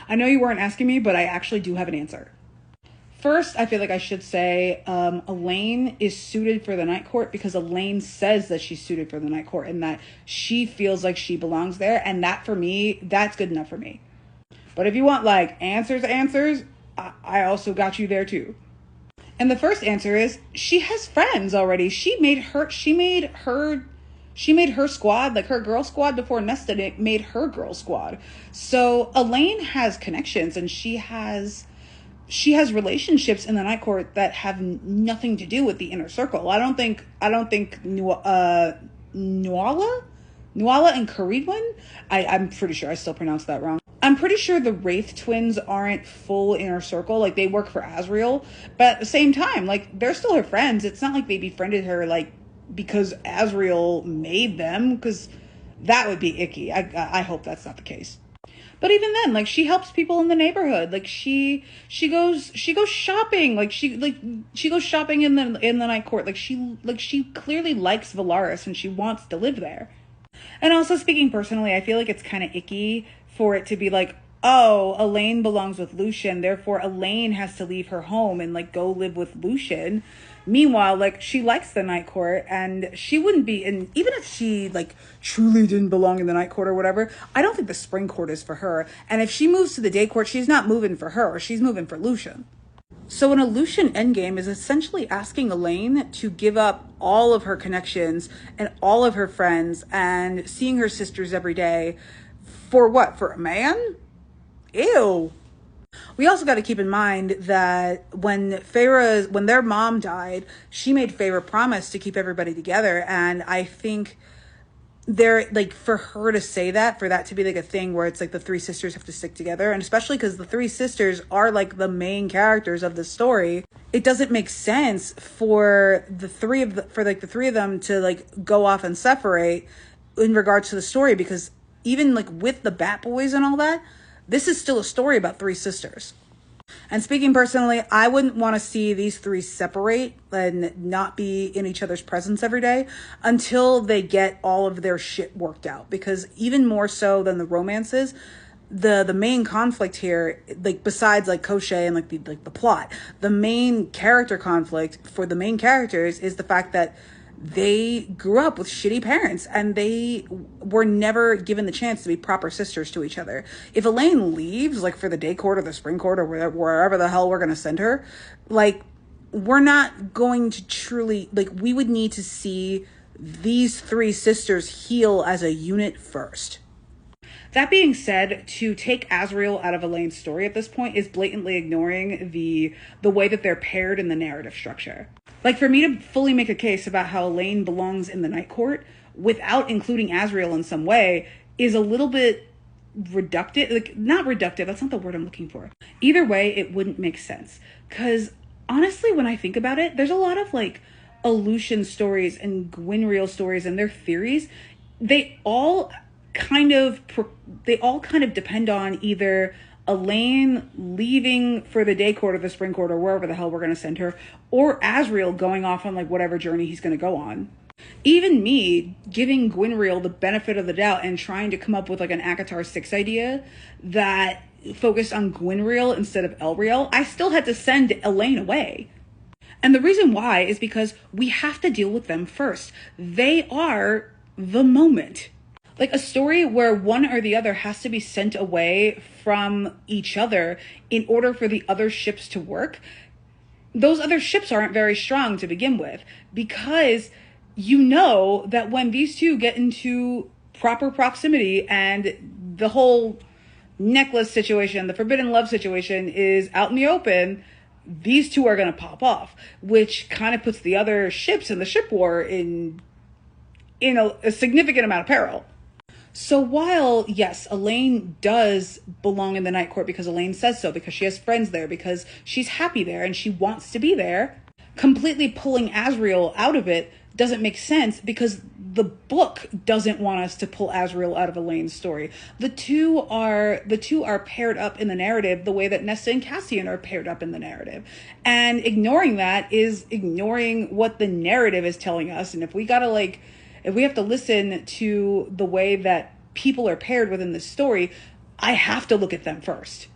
I know you weren't asking me, but I actually do have an answer. First, I feel like I should say ELAIN is suited for the Night Court because ELAIN says that she's suited for the Night Court and that she feels like she belongs there. And that, for me, that's good enough for me. But if you want like answers, I also got you there too. And the first answer is she has friends already. She made her squad, like her girl squad, before Nesta made her girl squad. So ELAIN has connections and she has relationships in the Night Court that have nothing to do with the inner circle. I don't think Nuala and Caridwen, I'm pretty sure I still pronounced that wrong. I'm pretty sure the Wraith twins aren't full inner circle. Like, they work for Azriel, but at the same time, like, they're still her friends. It's not like they befriended her, like, because Azriel made them, because that would be icky. I hope that's not the case. But even then, like, she helps people in the neighborhood. Like, she goes shopping. Like, she goes shopping in the Night Court. Like, she clearly likes Valaris and she wants to live there. And also, speaking personally, I feel like it's kind of icky for it to be like, oh, ELAIN belongs with Lucian, therefore ELAIN has to leave her home and like go live with Lucian. Meanwhile, like, she likes the Night Court and she wouldn't be in, even if she like truly didn't belong in the Night Court or whatever, I don't think the Spring Court is for her. And if she moves to the Day Court, she's not moving for her, she's moving for Lucian. So an Lucian endgame is essentially asking ELAIN to give up all of her connections and all of her friends and seeing her sisters every day. For what? For a man? Ew. We also got to keep in mind that when their mom died, she made Feyre promise to keep everybody together. And I think they're like, for her to say that, for that to be like a thing where it's like the three sisters have to stick together, and especially because the three sisters are like the main characters of the story, it doesn't make sense for the three of them to like go off and separate in regards to the story, because even like with the Bat Boys and all that, this is still a story about three sisters. And speaking personally, I wouldn't want to see these three separate and not be in each other's presence every day until they get all of their shit worked out. Because even more so than the romances, the main conflict here, like besides like Cochet and like the plot, the main character conflict for the main characters is the fact that they grew up with shitty parents and they were never given the chance to be proper sisters to each other. If ELAIN leaves, like for the Day Court or the Spring Court or wherever the hell we're going to send her, like, we're not going to truly, like, we would need to see these three sisters heal as a unit first. That being said, to take Azriel out of ELAIN's story at this point is blatantly ignoring the way that they're paired in the narrative structure. Like, for me to fully make a case about how ELAIN belongs in the Night Court without including Azriel in some way is a little bit reductive. Like, not reductive, that's not the word I'm looking for. Either way, it wouldn't make sense. Because honestly, when I think about it, there's a lot of like Lucian stories and Gwynriel stories and their theories. They all kind of depend on either ELAIN leaving for the Day Court or the Spring Court or wherever the hell we're going to send her, or Azriel going off on like whatever journey he's going to go on. Even me giving Gwynriel the benefit of the doubt and trying to come up with like an ACOTAR 6 idea that focused on Gwynriel instead of Elriel, I still had to send ELAIN away. And the reason why is because we have to deal with them first. They are the moment. Like, a story where one or the other has to be sent away from each other in order for the other ships to work. Those other ships aren't very strong to begin with, because you know that when these two get into proper proximity and the whole necklace situation, the forbidden love situation is out in the open, these two are going to pop off, which kind of puts the other ships in the ship war in a significant amount of peril. So while, yes, ELAIN does belong in the Night Court because ELAIN says so, because she has friends there, because she's happy there and she wants to be there, completely pulling Azriel out of it doesn't make sense because the book doesn't want us to pull Azriel out of ELAIN's story. The two are paired up in the narrative the way that Nesta and Cassian are paired up in the narrative. And ignoring that is ignoring what the narrative is telling us. And if we have to listen to the way that people are paired within this story, I have to look at them first.